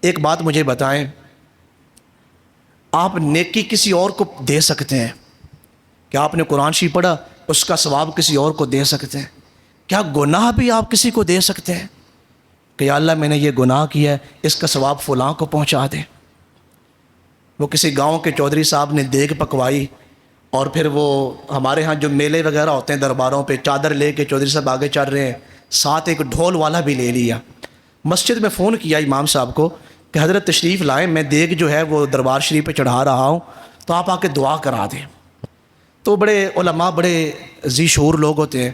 ایک بات مجھے بتائیں، آپ نیکی کسی اور کو دے سکتے ہیں؟ کیا آپ نے قرآن شریف پڑھا اس کا ثواب کسی اور کو دے سکتے ہیں؟ کیا گناہ بھی آپ کسی کو دے سکتے ہیں کہ یا اللہ میں نے یہ گناہ کیا ہے، اس کا ثواب فلاں کو پہنچا دیں؟ وہ کسی گاؤں کے چودھری صاحب نے دیگ پکوائی، اور پھر وہ ہمارے ہاں جو میلے وغیرہ ہوتے ہیں درباروں پہ، چادر لے کے چودھری صاحب آگے چل رہے ہیں، ساتھ ایک ڈھول والا بھی لے لیا۔ مسجد میں فون کیا امام صاحب کو کہ حضرت تشریف لائیں، میں دیگ جو ہے وہ دربار شریف پہ چڑھا رہا ہوں، تو آپ آ کے دعا کرا دیں۔ تو بڑے علماء بڑے ذی شعور لوگ ہوتے ہیں،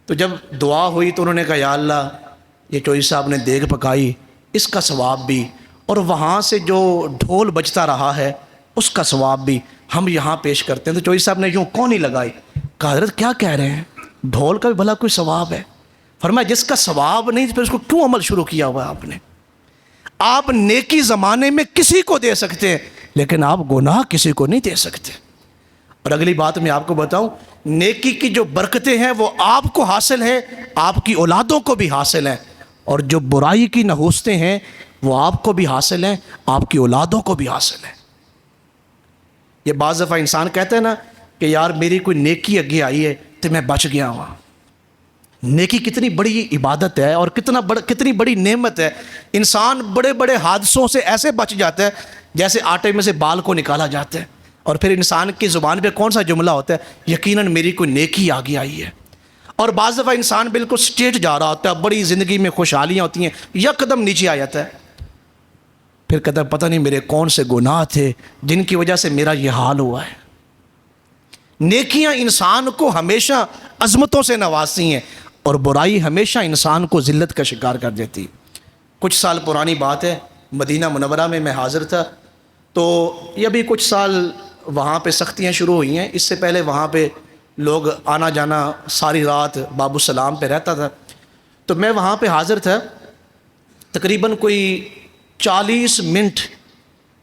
تو جب دعا ہوئی تو انہوں نے کہا یا اللہ یہ چودھری صاحب نے دیگ پکائی، اس کا ثواب بھی، اور وہاں سے جو ڈھول بجتا رہا ہے اس کا ثواب بھی ہم یہاں پیش کرتے ہیں۔ تو چودھری صاحب نے یوں کون ہی لگائی، کہا حضرت کیا کہہ رہے ہیں، ڈھول کا بھی بھلا کوئی ثواب ہے؟ فرمایا جس کا ثواب نہیں پھر اس کو کیوں عمل شروع کیا ہوا ہے آپ نے؟ آپ نیکی زمانے میں کسی کو دے سکتے ہیں لیکن آپ گناہ کسی کو نہیں دے سکتے۔ اور اگلی بات میں آپ کو بتاؤں، نیکی کی جو برکتیں ہیں وہ آپ کو حاصل ہیں، آپ کی اولادوں کو بھی حاصل ہیں، اور جو برائی کی نحوستیں ہیں وہ آپ کو بھی حاصل ہیں، آپ کی اولادوں کو بھی حاصل ہیں۔ یہ بعض دفعہ انسان کہتا ہے نا کہ یار میری کوئی نیکی اگے آئی ہے تو میں بچ گیا ہوں۔ نیکی کتنی بڑی عبادت ہے اور کتنی بڑی نعمت ہے۔ انسان بڑے بڑے حادثوں سے ایسے بچ جاتا ہے جیسے آٹے میں سے بال کو نکالا جاتا ہے، اور پھر انسان کی زبان پہ کون سا جملہ ہوتا ہے، یقیناً میری کوئی نیکی آگے آئی ہے۔ اور بعض دفعہ انسان بالکل اسٹریٹ جا رہا ہوتا ہے، بڑی زندگی میں خوشحالیاں ہوتی ہیں، یک قدم نیچے آ جاتا ہے، پھر کہتا ہے پتہ نہیں میرے کون سے گناہ تھے جن کی وجہ سے میرا یہ حال ہوا ہے۔ نیکیاں انسان کو ہمیشہ عظمتوں سے نوازتی ہیں، اور برائی ہمیشہ انسان کو ذلت کا شکار کر دیتی۔ کچھ سال پرانی بات ہے، مدینہ منورہ میں حاضر تھا، تو یہ ابھی کچھ سال وہاں پہ سختیاں شروع ہوئی ہیں، اس سے پہلے وہاں پہ لوگ آنا جانا ساری رات باب السلام پہ رہتا تھا۔ تو میں وہاں پہ حاضر تھا، تقریباً کوئی 40 منٹ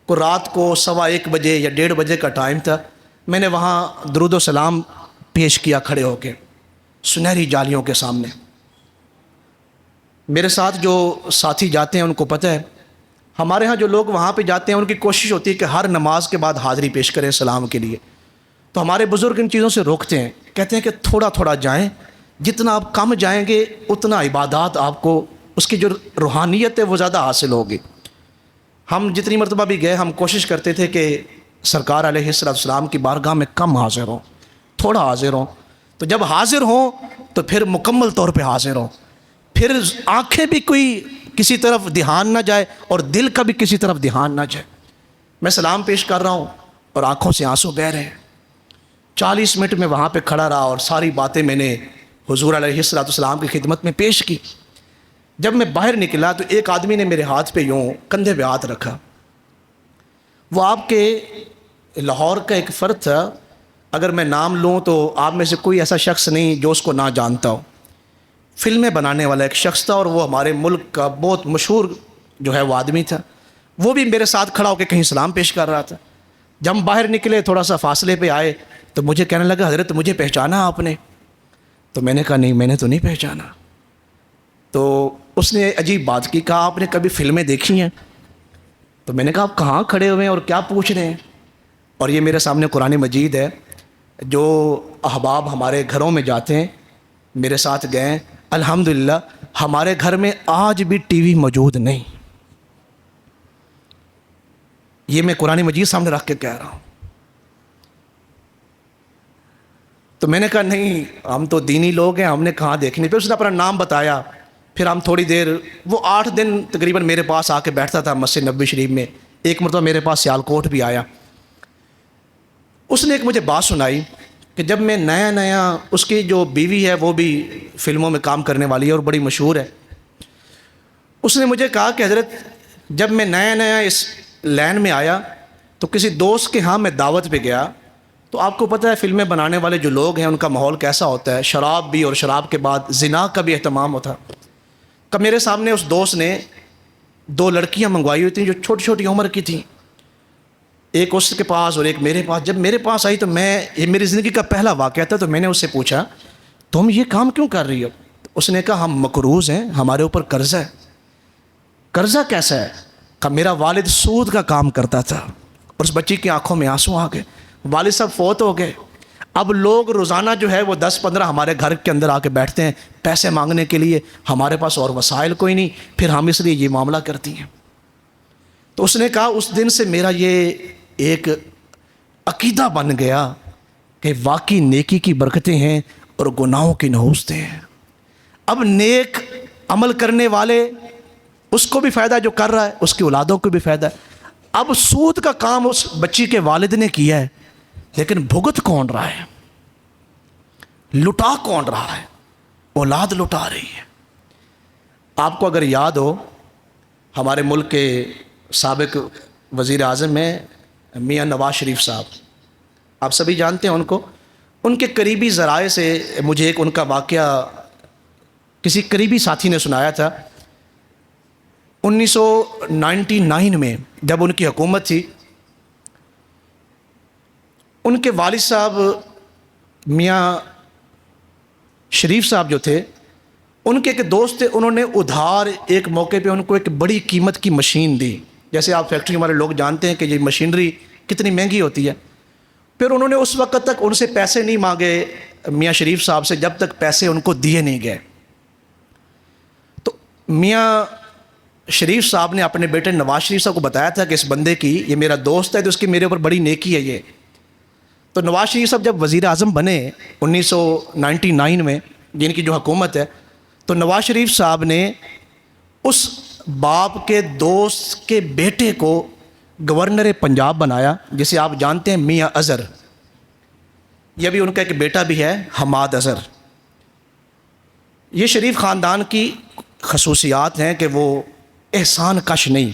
کو، رات کو 1:15 بجے یا 1:30 بجے کا ٹائم تھا، میں نے وہاں درود و سلام پیش کیا کھڑے ہو کے سنہری جالیوں کے سامنے۔ میرے ساتھ جو ساتھی جاتے ہیں ان کو پتہ ہے، ہمارے ہاں جو لوگ وہاں پہ جاتے ہیں ان کی کوشش ہوتی ہے کہ ہر نماز کے بعد حاضری پیش کریں سلام کے لیے، تو ہمارے بزرگ ان چیزوں سے روکتے ہیں، کہتے ہیں کہ تھوڑا تھوڑا جائیں، جتنا آپ کم جائیں گے اتنا عبادات آپ کو، اس کی جو روحانیت ہے وہ زیادہ حاصل ہوگی۔ ہم جتنی مرتبہ بھی گئے ہم کوشش کرتے تھے کہ سرکار علیہ السلام کی بارگاہ میں کم حاضر ہوں، تھوڑا حاضر ہوں، تو جب حاضر ہوں تو پھر مکمل طور پہ حاضر ہوں، پھر آنکھیں بھی کوئی کسی طرف دھیان نہ جائے اور دل کا بھی کسی طرف دھیان نہ جائے۔ میں سلام پیش کر رہا ہوں اور آنکھوں سے آنسو بہہ رہے ہیں۔ 40 منٹ میں وہاں پہ کھڑا رہا اور ساری باتیں میں نے حضور علیہ السلام کی خدمت میں پیش کی۔ جب میں باہر نکلا تو ایک آدمی نے میرے ہاتھ پہ یوں کندھے پہ ہاتھ رکھا، وہ آپ کے لاہور کا ایک فرد تھا، اگر میں نام لوں تو آپ میں سے کوئی ایسا شخص نہیں جو اس کو نہ جانتا ہو۔ فلمیں بنانے والا ایک شخص تھا، اور وہ ہمارے ملک کا بہت مشہور جو ہے وہ آدمی تھا۔ وہ بھی میرے ساتھ کھڑا ہو کے کہیں سلام پیش کر رہا تھا۔ جب ہم باہر نکلے تھوڑا سا فاصلے پہ آئے تو مجھے کہنے لگا حضرت مجھے پہچانا آپ نے؟ تو میں نے کہا نہیں میں نے تو نہیں پہچانا۔ تو اس نے عجیب بات کی، کہا آپ نے کبھی فلمیں دیکھی ہیں؟ تو میں نے کہا آپ کہاں کھڑے ہوئے ہیں اور کیا پوچھ رہے ہیں؟ اور یہ میرے سامنے قرآن مجید ہے، جو احباب ہمارے گھروں میں جاتے ہیں میرے ساتھ گئے، الحمدللہ ہمارے گھر میں آج بھی ٹی وی موجود نہیں، یہ میں قرآن مجید سامنے رکھ کے کہہ رہا ہوں۔ تو میں نے کہا نہیں ہم تو دینی لوگ ہیں، ہم نے کہاں دیکھنی۔ پھر اس نے اپنا نام بتایا، پھر ہم تھوڑی دیر، وہ 8 دن تقریباً میرے پاس آ کے بیٹھتا تھا مسجد نبوی شریف میں، ایک مرتبہ میرے پاس سیالکوٹ بھی آیا۔ اس نے ایک مجھے بات سنائی کہ جب میں نیا، اس کی جو بیوی ہے وہ بھی فلموں میں کام کرنے والی ہے اور بڑی مشہور ہے، اس نے مجھے کہا کہ حضرت جب میں نیا اس لین میں آیا تو کسی دوست کے ہاں میں دعوت پہ گیا، تو آپ کو پتہ ہے فلمیں بنانے والے جو لوگ ہیں ان کا ماحول کیسا ہوتا ہے، شراب بھی، اور شراب کے بعد زنا کا بھی اہتمام ہوتا۔ کہ میرے سامنے اس دوست نے 2 لڑکیاں منگوائی ہوئی تھیں جو چھوٹی چھوٹی عمر کی تھیں، ایک اس کے پاس اور ایک میرے پاس۔ جب میرے پاس آئی تو یہ میری زندگی کا پہلا واقعہ تھا، تو میں نے اس سے پوچھا تم یہ کام کیوں کر رہی ہو؟ اس نے کہا ہم مقروض ہیں، ہمارے اوپر قرضہ ہے۔ قرضہ کیسا ہے؟ کہ میرا والد سود کا کام کرتا تھا، اور اس بچی کی آنکھوں میں آنسو آ گئے، والد صاحب فوت ہو گئے، اب لوگ روزانہ جو ہے وہ 10-15 ہمارے گھر کے اندر آ کے بیٹھتے ہیں پیسے مانگنے کے لیے، ہمارے پاس اور وسائل کوئی نہیں، پھر ہم اس لیے یہ معاملہ کرتی ہیں۔ تو اس نے کہا اس دن سے میرا یہ ایک عقیدہ بن گیا کہ واقعی نیکی کی برکتیں ہیں اور گناہوں کی نحوستیں ہیں۔ اب نیک عمل کرنے والے، اس کو بھی فائدہ جو کر رہا ہے، اس کی اولادوں کو بھی فائدہ ہے۔ اب سود کا کام اس بچی کے والد نے کیا ہے، لیکن بھگت کون رہا ہے؟ لٹا کون رہا ہے؟ اولاد لٹا رہی ہے۔ آپ کو اگر یاد ہو، ہمارے ملک کے سابق وزیر اعظم ہیں میاں نواز شریف صاحب، آپ سبھی جانتے ہیں ان کو۔ ان کے قریبی ذرائع سے مجھے ایک ان کا واقعہ کسی قریبی ساتھی نے سنایا تھا۔ 1999 میں جب ان کی حکومت تھی، ان کے والد صاحب میاں شریف صاحب جو تھے، ان کے ایک دوست تھے، انہوں نے ادھار ایک موقع پہ ان کو ایک بڑی قیمت کی مشین دی۔ جیسے آپ فیکٹری والے لوگ جانتے ہیں کہ یہ مشینری کتنی مہنگی ہوتی ہے۔ پھر انہوں نے اس وقت تک ان سے پیسے نہیں مانگے میاں شریف صاحب سے جب تک پیسے ان کو دیے نہیں گئے۔ تو میاں شریف صاحب نے اپنے بیٹے نواز شریف صاحب کو بتایا تھا کہ اس بندے کی، یہ میرا دوست ہے تو اس کی میرے اوپر بڑی نیکی ہے یہ۔ تو نواز شریف صاحب جب وزیر اعظم بنے 1999 میں، جن کی جو حکومت ہے، تو نواز شریف صاحب نے اس باپ کے دوست کے بیٹے کو گورنر پنجاب بنایا، جسے آپ جانتے ہیں میاں اظہر۔ یہ بھی ان کا ایک بیٹا بھی ہے حماد اظہر۔ یہ شریف خاندان کی خصوصیات ہیں کہ وہ احسان کش نہیں،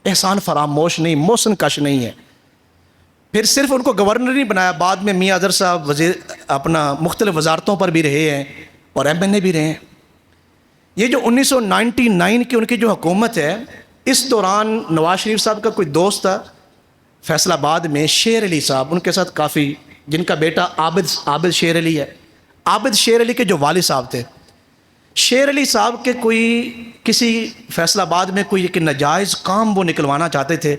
احسان فراموش نہیں، محسن کش نہیں ہے۔ پھر صرف ان کو گورنر نہیں بنایا، بعد میں میاں اظہر صاحب اپنا مختلف وزارتوں پر بھی رہے ہیں اور ایم این اے بھی رہے ہیں۔ یہ جو 1999 کی ان کی جو حکومت ہے، اس دوران نواز شریف صاحب کا کوئی دوست تھا فیصل آباد میں، شیر علی صاحب، ان کے ساتھ کافی، جن کا بیٹا عابد شیر علی ہے۔ عابد شیر علی کے جو والد صاحب تھے، شیر علی صاحب کے کوئی کسی فیصل آباد میں کوئی ایک ناجائز کام وہ نکلوانا چاہتے تھے،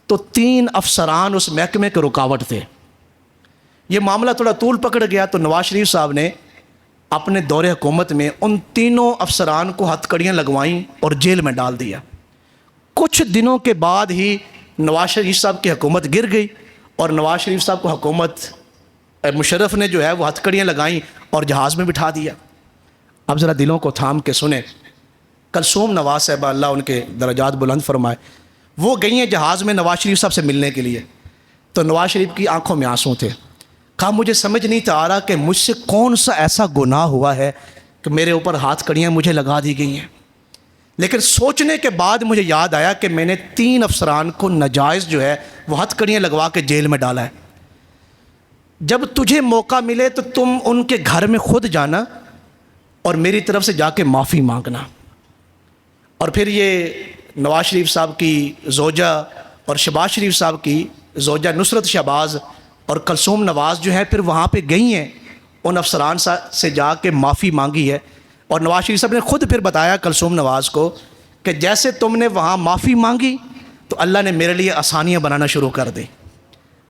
تو 3 افسران اس محکمے کے رکاوٹ تھے۔ یہ معاملہ تھوڑا طول پکڑ گیا تو نواز شریف صاحب نے اپنے دور حکومت میں ان 3 افسران کو ہتھ کڑیاں لگوائیں اور جیل میں ڈال دیا۔ کچھ دنوں کے بعد ہی نواز شریف صاحب کی حکومت گر گئی اور نواز شریف صاحب کو حکومت مشرف نے جو ہے وہ ہتھ کڑیاں لگائیں اور جہاز میں بٹھا دیا۔ اب ذرا دلوں کو تھام کے سنیں، کلثوم نواز صاحبہ اللہ ان کے درجات بلند فرمائے، وہ گئی ہیں جہاز میں نواز شریف صاحب سے ملنے کے لیے، تو نواز شریف کی آنکھوں میں آنسو تھے۔ کہا مجھے سمجھ نہیں تھا آ رہا کہ مجھ سے کون سا ایسا گناہ ہوا ہے کہ میرے اوپر ہاتھ کڑیاں مجھے لگا دی گئی ہیں، لیکن سوچنے کے بعد مجھے یاد آیا کہ میں نے 3 افسران کو ناجائز جو ہے وہ ہتھ کڑیاں لگوا کے جیل میں ڈالا ہے۔ جب تجھے موقع ملے تو تم ان کے گھر میں خود جانا اور میری طرف سے جا کے معافی مانگنا۔ اور پھر یہ نواز شریف صاحب کی زوجہ اور شہباز شریف صاحب کی زوجہ نصرت شہباز اور کلثوم نواز جو ہے پھر وہاں پہ گئی ہیں، ان افسران سے جا کے معافی مانگی ہے۔ اور نواز شریف صاحب نے خود پھر بتایا کلثوم نواز کو کہ جیسے تم نے وہاں معافی مانگی تو اللہ نے میرے لیے آسانیاں بنانا شروع کر دی۔